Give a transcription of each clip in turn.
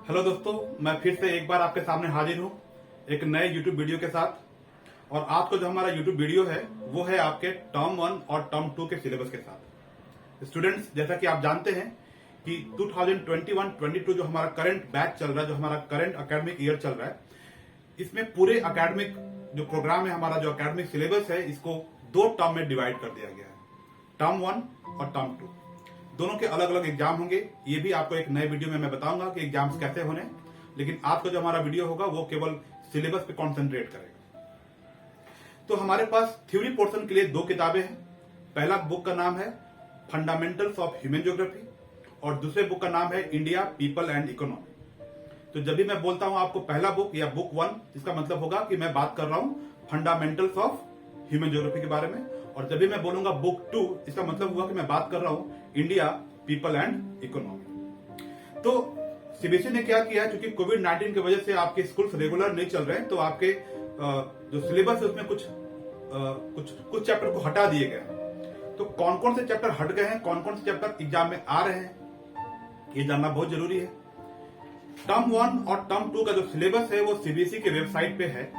Hello दोस्तों, मैं फिर से एक बार आपके सामने हाजिर हूं एक नए YouTube वीडियो के साथ। और आज को जो हमारा YouTube वीडियो है वो है आपके टर्म 1 और टर्म 2 के सिलेबस के साथ। स्टूडेंट्स, जैसा कि आप जानते हैं कि 2021-22 जो हमारा करंट बैच चल रहा है, जो हमारा करंट एकेडमिक ईयर चल रहा है, इसमें पूरे एकेडमिक जो प्रोग्राम है, हमारा जो एकेडमिक सिलेबस है, इसको दो टर्म में डिवाइड कर दिया गया है, टर्म 1 और टर्म 2। दोनों के अलग अलग एग्जाम होंगे। ये भी आपको एक नए वीडियो में मैं बताऊंगा कि एग्जाम्स कैसे होने, लेकिन आज का जो हमारा वीडियो होगा वो केवल सिलेबस पे कॉन्सेंट्रेट करेगा। तो हमारे पास थ्योरी पोर्शन के लिए दो किताबें हैं। पहला बुक का नाम है फंडामेंटल्स ऑफ ह्यूमन ज्योग्राफी और दूसरे बुक का नाम है इंडिया, पीपल एंड इकोनॉमी। तो जब भी मैं बोलता हूं आपको पहला बुक या बुक 1, इसका मतलब होगा कि मैं बात कर रहा हूं फंडामेंटल्स ऑफ ह्यूमन ज्योग्राफी के बारे में, और जब भी मैं बोलूंगा बुक 2, इसका मतलब हुआ कि मैं बात कर रहा हूं इंडिया, पीपल एंड इकोनॉमी। तो सीबीएसई ने क्या किया, क्योंकि कोविड-19 की वजह से आपके स्कूल्स रेगुलर नहीं चल रहे हैं, तो आपके जो सिलेबस है उसमें कुछ चैप्टर को हटा दिए गए हैं। तो कौन कौन से चैप्टर हट गए हैं, कौन कौन से चैप्टर एग्जाम में आ रहे हैं, ये जानना बहुत जरूरी है। टर्म 1 और टर्म 2 का जो सिलेबस है वो सीबीएसई के वेबसाइट पे है।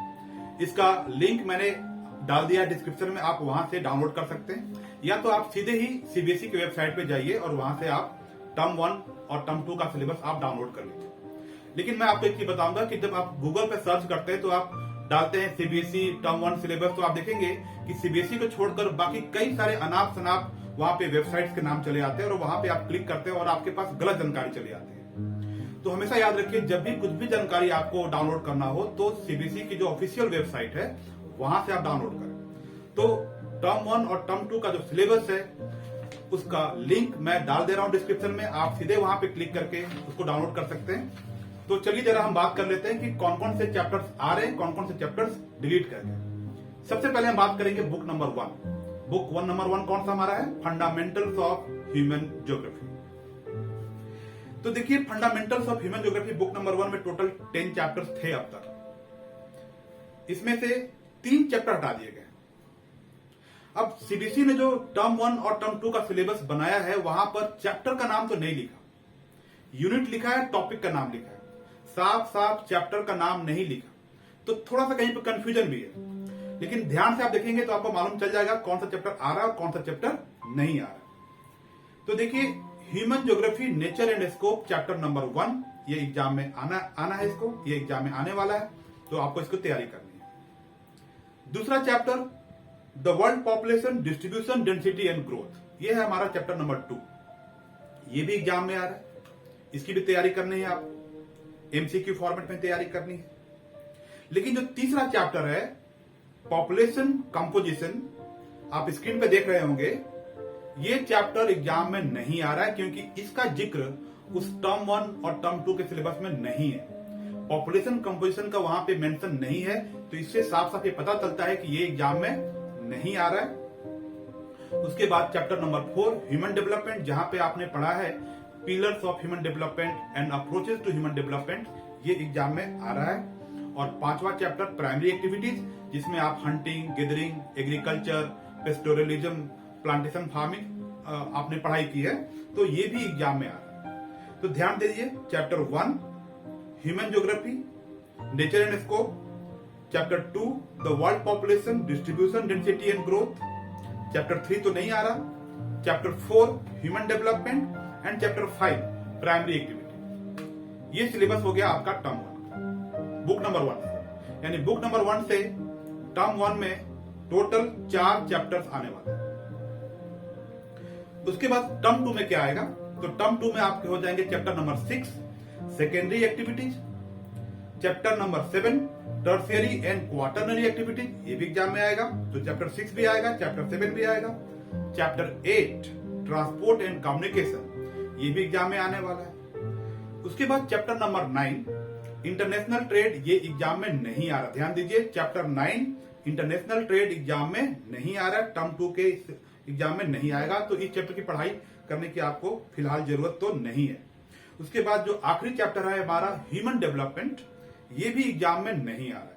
इसका लिंक मैंने डाल दिया है डिस्क्रिप्शन में, आप वहां से डाउनलोड कर सकते हैं, या तो आप सीधे ही सीबीएसई की वेबसाइट पे जाइए और वहां से आप टर्म 1 और टर्म 2 का सिलेबस आप डाउनलोड कर लीजिए। लेकिन मैं आपको एक चीज बताऊंगा कि जब आप गूगल पे सर्च करते हैं तो आप डालते हैं सीबीएसई टर्म 1 सिलेबस, तो आप देखेंगे कि सीबीएसई को छोड़कर बाकी कई सारे अनाप शनाप वहां पे वेबसाइट्स के नाम चले आते हैं, और वहां पे आप क्लिक करते हैं और आपके पास गलत जानकारी चली आती है। तो हमेशा याद रखिए, जब भी कुछ भी जानकारी आपको डाउनलोड करना हो तो सीबीएसई की जो ऑफिशियल वेबसाइट है वहां से आप डाउनलोड करें। तो टर्म 1 और टर्म 2 का जो सिलेबस है उसका लिंक मैं डाल दे रहा हूं डिस्क्रिप्शन में, आप सीधे वहां पे क्लिक करके उसको डाउनलोड कर सकते हैं। तो चलिए जरा हम बात कर लेते हैं कि कौन कौन से चैप्टर्स आ रहे हैं, कौन कौन से चैप्टर्स डिलीट कर गए। सबसे पहले हम बात करेंगे बुक नंबर 1। बुक 1 नंबर 1 कौन सा हमारा है? Fundamentals of human geography. तो देखिए, fundamentals of human geography book number 1 में टोटल 10 चैप्टर्स थे अब तक। इसमें से 3 चैप्टर हटा दिए गए। अब सीबीएसई ने जो टर्म 1 और टर्म 2 का सिलेबस बनाया है, वहां पर चैप्टर का नाम तो नहीं लिखा, यूनिट लिखा है, टॉपिक का नाम लिखा है, साफ साफ चैप्टर का नाम नहीं लिखा। तो थोड़ा सा कहीं पर कंफ्यूजन भी है, लेकिन ध्यान से आप देखेंगे तो आपको मालूम चल जाएगा कौन सा चैप्टर आ रहा है और कौन सा चैप्टर नहीं आ रहा। तो देखिए, human geography nature and scope chapter number 1, ये एग्जाम में आना है, इसको ये एग्जाम में आने वाला है, तो आपको इसको तैयारी करनी है। दूसरा chapter the world population distribution density and growth, ये है हमारा चैप्टर नंबर 2। ये भी एग्जाम में आ रहा है, इसकी भी तैयारी करनी है, आप एमसीक्यू फॉर्मेट में तैयारी करनी है। लेकिन जो तीसरा चैप्टर है पॉपुलेशन कंपोजिशन, आप स्क्रीन पे देख रहे होंगे, ये चैप्टर एग्जाम में नहीं आ रहा है, क्योंकि इसका जिक्र उस टर्म 1 और टर्म 2 के सिलेबस में नहीं है। पॉपुलेशन कंपोजिशन का वहां पे मेंशन नहीं है, तो इससे साफ साफ ये पता चलता है कि ये एग्जाम में नहीं आ रहा है। उसके बाद चैप्टर नंबर 4 ह्यूमन डेवलपमेंट, जहां पे आपने पढ़ा है pillars of human development and approaches to human development, ये एग्जाम में आ रहा है। और 5वां चैप्टर प्राइमरी एक्टिविटीज, जिसमें आप hunting, gathering, agriculture, pastoralism, plantation farming आपने पढ़ाई की है, तो ये भी एग्जाम में आ रहा है। तो ध्यान दीजिए, chapter 1 human geography nature and scope, chapter 2 the world population distribution density and growth, chapter 3 तो नहीं आ रहा, chapter 4 human development and chapter 5 primary activity. ये सिलेबस हो गया आपका टर्म 1 बुक नंबर 1 से। यानी बुक नंबर 1 से टर्म 1 में टोटल 4 चैप्टर्स आने वाले हैं। उसके बाद टर्म 2 में क्या आएगा? तो टर्म 2 में आपके हो जाएंगे chapter number 6 secondary activities, chapter number 7 tertiary and quaternary activities, ये भी एग्जाम में आएगा, तो चैप्टर 6 भी आएगा, चैप्टर 7 भी आएगा। चैप्टर 8 ट्रांसपोर्ट एंड कम्युनिकेशन, ये भी एग्जाम में आने वाला है। उसके बाद चैप्टर नंबर 9 इंटरनेशनल ट्रेड, ये एग्जाम में नहीं आ रहा। ध्यान दीजिए, चैप्टर 9 इंटरनेशनल ट्रेड एग्जाम में नहीं आ रहा है, टर्म 2 के एग्जाम में नहीं आएगा, तो इस चैप्टर की पढ़ाई करने की आपको फिलहाल जरूरत तो नहीं है। उसके बाद जो आखिरी चैप्टर है हमारा ह्यूमन डेवलपमेंट, ये भी एग्जाम में नहीं आ रहा है।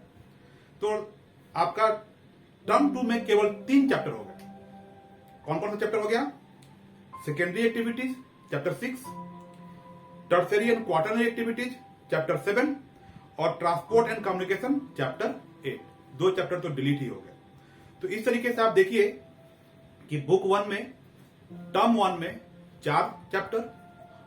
तो आपका टर्म 2 में केवल 3 चैप्टर हो गए। कौन कौन सा चैप्टर हो गया? Secondary activities chapter 6, tertiary and quaternary activities chapter 7 और transport and communication chapter 8। 2 chapter तो डिलीट ही हो गए। तो इस तरीके से आप देखिए कि बुक 1 में टर्म 1 में 4 चैप्टर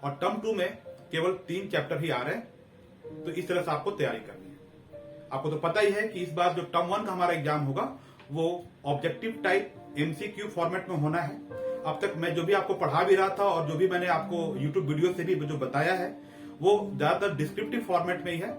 और टर्म 2 में केवल 3 चैप्टर ही आ रहे हैं। तो इस तरह से आपको तैयारी करनी है। आपको तो पता ही है कि इस बार जो टर्म 1 का हमारा एग्जाम होगा वो ऑब्जेक्टिव टाइप एमसीक्यू फॉर्मेट में होना है। अब तक मैं जो भी आपको पढ़ा भी रहा था और जो भी मैंने आपको यूट्यूब वीडियो से भी जो बताया है वो ज्यादातर डिस्क्रिप्टिव फॉर्मेट में ही है।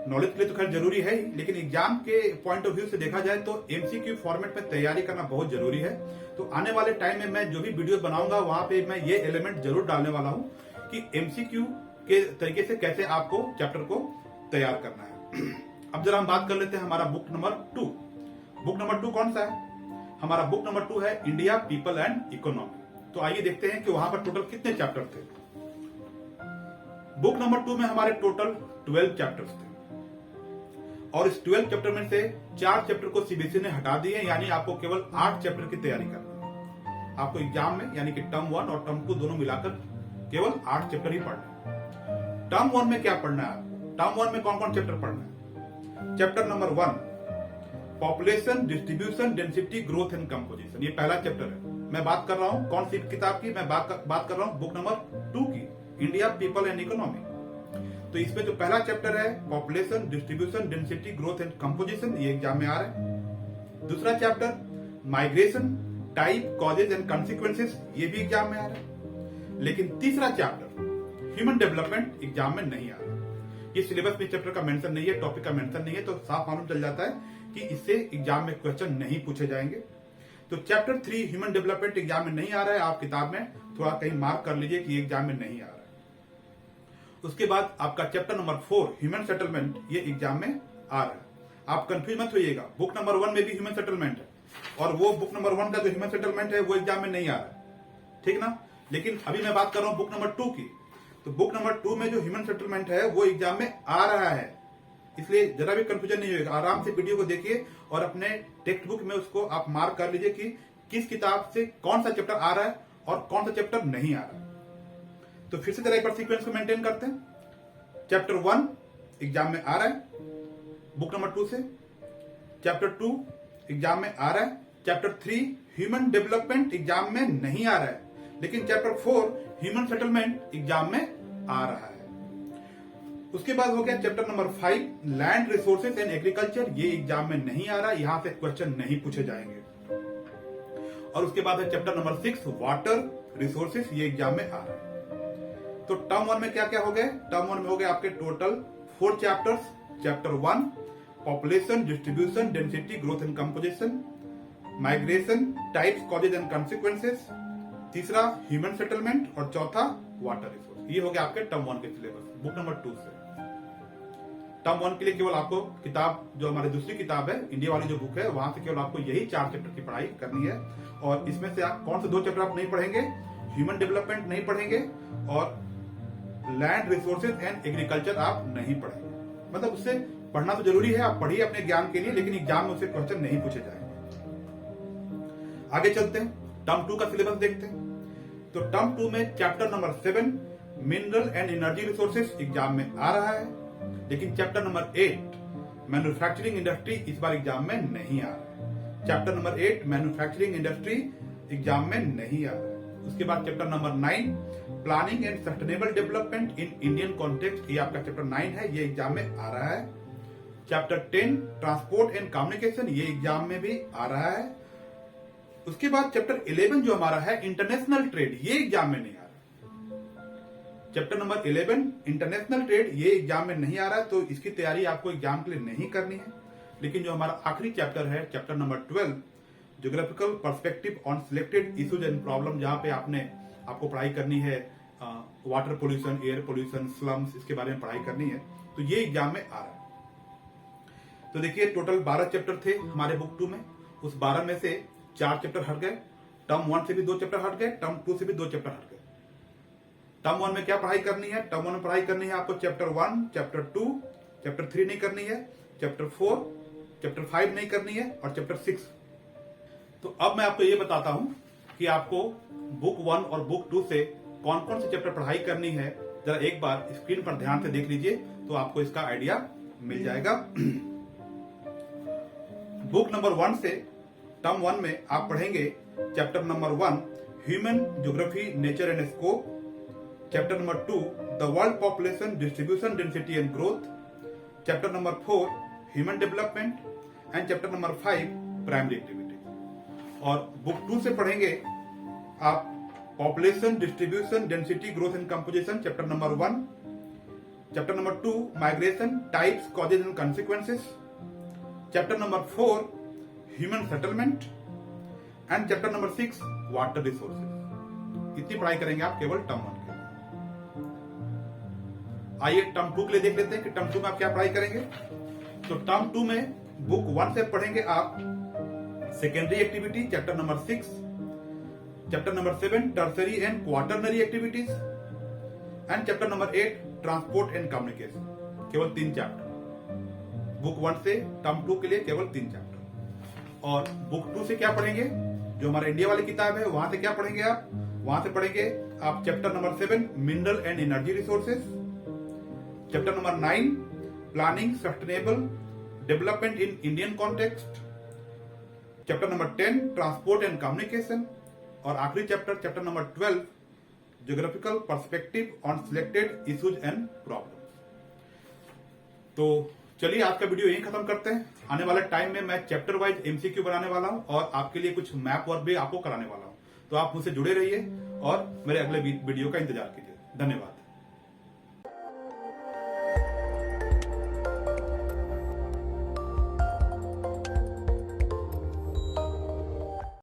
नॉलेज के लिए तो खैर जरूरी है ही, लेकिन एग्जाम के पॉइंट ऑफ व्यू से देखा जाए तो एमसीक्यू फॉर्मेट में तैयारी करना बहुत जरूरी है। तो आने वाले टाइम में मैं जो भी वीडियो बनाऊंगा वहां पे मैं ये एलिमेंट जरूर डालने वाला हूं कि एमसीक्यू के तरीके से कैसे आपको चैप्टर को तैयार करना है। अब जरा हम बात कर लेते हैं हमारा बुक नंबर 2। बुक नंबर 2 कौन सा है? हमारा बुक नंबर 2 है इंडिया, पीपल एंड इकोनॉमी। तो आइए देखते हैं कि वहां पर टोटल कितने चैप्टर थे। बुक नंबर 2 में हमारे टोटल 12 चैप्टर्स थे और इस 12 चैप्टर में से 4 चैप्टर को सीबीएसई ने हटा दिए, यानी आपको केवल 8 चैप्टर की तैयारी करनी है। आपको एग्जाम में यानी कि टर्म 1 और टर्म 2 दोनों मिलाकर केवल 8 चैप्टर ही पढ़ना है। टर्म 1 में क्या पढ़ना है आपको? टर्म 1 में कौन कौन चैप्टर पढ़ना है? Chapter number 1 population, distribution, density, growth and composition. ये पहला चैप्टर है। मैं बात कर रहा हूं कौन सी किताब की? मैं बात कर रहा हूं बुक नंबर 2 की, इंडिया, पीपल एंड इकोनॉमी। तो इसमें जो पहला चैप्टर है population, distribution, density, growth and composition, ये एग्जाम में आ रहा है। दूसरा chapter migration, type, causes and consequences, ये भी एग्जाम में आ रहा है। लेकिन तीसरा चैप्टर ह्यूमन डेवलपमेंट एग्जाम में नहीं आ रहा। ये सिलेबस में चैप्टर का मेंशन नहीं है, टॉपिक का मेंशन नहीं है, तो साफ मालूम चल जाता है कि इससे एग्जाम में क्वेश्चन नहीं पूछे जाएंगे। तो चैप्टर 3 ह्यूमन डेवलपमेंट एग्जाम में नहीं आ रहा है। आप किताब में थोड़ा कहीं मार्क कर लीजिए कि एग्जाम में नहीं आ रहा है। उसके बाद आपका चैप्टर नंबर 4 ह्यूमन सेटलमेंट, ये एग्जाम में आ रहा है। आप कंफ्यूज मत होइएगा, बुक नंबर 1 में भी ह्यूमन सेटलमेंट है और वो बुक नंबर 1 का जो ह्यूमन सेटलमेंट है वो एग्जाम में नहीं आ रहा है, ठीक ना। लेकिन अभी मैं बात कर रहा हूं बुक नंबर 2 की। तो बुक नंबर 2 में जो ह्यूमन सेटलमेंट है वो एग्जाम में आ रहा है, इसलिए जरा भी कंफ्यूजन नहीं होगा। आराम से वीडियो को देखिए और अपने टेक्स्ट बुक में उसको आप मार्क कर लीजिए कि किस किताब से कौन सा चैप्टर आ रहा है और कौन सा चैप्टर नहीं आ रहा है। तो फिर से जरा एक बार सीक्वेंस को मेंटेन करते हैं। चैप्टर 1 एग्जाम में आ रहा है बुक नंबर 2 से। चैप्टर 2 एग्जाम में आ रहा है। चैप्टर 3 ह्यूमन डेवलपमेंट एग्जाम में नहीं आ रहा है, लेकिन चैप्टर 4 ह्यूमन सेटलमेंट एग्जाम में आ रहा है। उसके बाद हो गया chapter number 5 land resources and agriculture, ये एग्जाम में नहीं आ रहा, यहां से क्वेश्चन नहीं पूछे जाएंगे। और उसके बाद है चैप्टर नंबर 6 वाटर रिसोर्सेज, ये एग्जाम में आ रहा है। तो टर्म 1 में क्या क्या हो गए? टर्म 1 में हो गए आपके total 4 chapters. Chapter 1 population, distribution, density, growth and composition, migration, types, causes and consequences, तीसरा ह्यूमन सेटलमेंट और चौथा वाटर रिसोर्स। ये हो गया आपके टर्म 1 के सिलेबस बुक नंबर 2 से। टर्म 1 के लिए केवल आपको किताब जो हमारी दूसरी किताब है इंडिया वाली जो बुक है वहां से केवल आपको यही 4 चैप्टर की पढ़ाई करनी है। और इसमें से आप कौन से 2 चैप्टर आप नहीं पढ़ेंगे? ह्यूमन डेवलपमेंट नहीं पढ़ेंगे और लैंड रिसोर्सेज एंड एग्रीकल्चर आप नहीं पढ़ेंगे। मतलब उससे पढ़ना तो जरूरी है, आप पढ़िए अपने ज्ञान के लिए, लेकिन एग्जाम में उससे क्वेश्चन नहीं पूछे जाएंगे। आगे चलते हैं, टर्म 2 का सिलेबस देखते हैं। तो टर्म 2 में chapter number 7 mineral and energy resources exam में आ रहा है, लेकिन चैप्टर नंबर 8 मैन्युफैक्चरिंग इंडस्ट्री इस बार एग्जाम में नहीं आ रहा है। Chapter number 8 manufacturing industry exam में नहीं आ रहा है। उसके बाद chapter number 9 planning and sustainable development in Indian context, ये आपका चैप्टर 9 है, ये एग्जाम में आ रहा है। चैप्टर 10 ट्रांसपोर्ट एंड कम्युनिकेशन, ये एग्जाम में भी आ रहा है। उसके बाद चैप्टर 11 जो हमारा है इंटरनेशनल ट्रेड, ये एग्जाम में नहीं आ रहा। चैप्टर नंबर 11 इंटरनेशनल ट्रेड, ये एग्जाम में नहीं आ रहा है, तो इसकी तैयारी आपको एग्जाम के लिए नहीं करनी है। लेकिन जो हमारा आखिरी चैप्टर है chapter number 12 geographical perspective on selected issues and problem, जहां पे आपको पढ़ाई करनी है water pollution, air pollution, slums, इसके बारे में पढ़ाई करनी है, तो ये एग्जाम में आ रहा है। तो देखिए टोटल 12 चैप्टर थे हमारे बुक 2 में, उस 12 में से 4 चैप्टर हट गए। टर्म 1 से भी 2 चैप्टर हट गए, टर्म 2 से भी 2 चैप्टर हट गए। टर्म 1 में क्या पढ़ाई करनी है? टर्म 1 में पढ़ाई करनी है आपको चैप्टर 1, चैप्टर 2, चैप्टर 3 नहीं करनी है, चैप्टर 4, चैप्टर 5 नहीं करनी है और चैप्टर 6। तो अब मैं आपको ये बताता हूं कि आपको बुक 1 और बुक 2 से कौन कौन से चैप्टर पढ़ाई करनी है जरा एक बार स्क्रीन पर ध्यान से देख लीजिए तो आपको इसका आइडिया मिल जाएगा। बुक नंबर 1 से टर्म 1 में आप पढ़ेंगे chapter number 1 human geography nature and scope, chapter number 2 the world population distribution density and growth, chapter number 4 human development and chapter number 5 primary activity. और बुक 2 से पढ़ेंगे आप population distribution density growth and composition chapter number 1, chapter number 2 migration types causes and consequences, chapter number 4 human settlement and chapter number 6 water resources. इतनी पढ़ाई करेंगे आप केवल term 1 के लिए। आइए टर्म 2 के लिए देख लेते हैं कि टर्म 2 में आप क्या पढ़ाई करेंगे। तो टर्म 2 में बुक 1 से पढ़ेंगे आप secondary activity chapter number 6, chapter number 7 tertiary and quaternary activities and chapter number 8 transport and communication. केवल 3 चैप्टर बुक 1 से टर्म 2 के लिए, केवल 3 चैप्टर। और बुक 2 से क्या पढ़ेंगे, जो हमारा इंडिया वाली किताब है वहां से क्या पढ़ेंगे आप, वहां से पढ़ेंगे आप chapter number 7 mineral and energy resources, chapter number 9 planning sustainable development in Indian context, chapter number 10 transport and communication, और आखिरी chapter number 12 geographical perspective on selected issues and problems. तो चलिए आज का वीडियो यहीं खत्म करते हैं। आने वाले टाइम में मैं चैप्टर वाइज एमसीक्यू बनाने वाला हूं और आपके लिए कुछ मैप वर्क भी आपको कराने वाला हूं। तो आप मुझसे जुड़े रहिए और मेरे अगले वीडियो का इंतजार कीजिए। धन्यवाद।